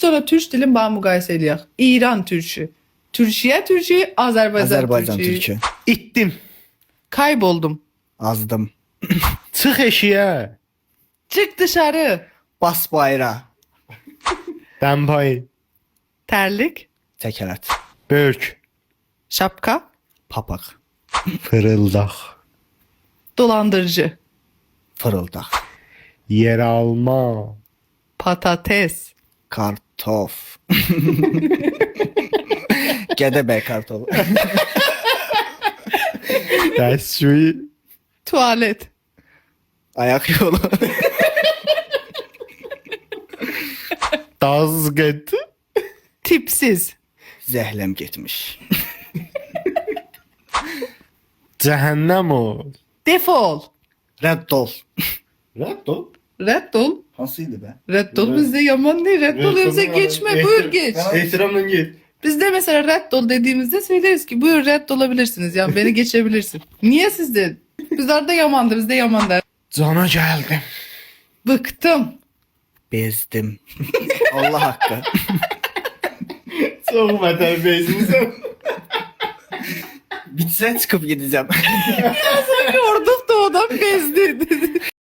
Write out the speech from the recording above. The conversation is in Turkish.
sonra Türk dilin bana müqayisə eləyək. İran türkü. Türkiye türkü, Azerbaycan türkü. İttim. Kayboldum. Azdım. Çıx eşiyə. Çık dışarı. Bas bayra. Dəmpayı. Terlik. Təkərət. Böyük. Şapka. Papaq. Fırıldaq. Dolandırıcı. Fırıldaq. Yer alma. Patates. Kartof. Gədəbəy kartofu. Dəstçuyu. Tuvalet. Ayak yolu. Dazqıt. Tipsiz. Zəhləm getmiş. Cəhənnəm ol. Defol. Rədd ol. Rədd ol. Reddol. Hansıydı be? Reddol bizde yaman değil. Reddol yoksa geçme. Buyur geç. Ehtiramla git. Biz de mesela reddol dediğimizde söyleriz ki buyur reddolabilirsiniz. Yani beni geçebilirsin. Niye sizde? Biz arada yamandı. Bizde yaman der. Cana gəldim. Bıktım. Bezdim. Allah haqqı. Çox vətənbeysinsən. Bitsə çıxıb gedəcəm. Yorduk da odan bezdi.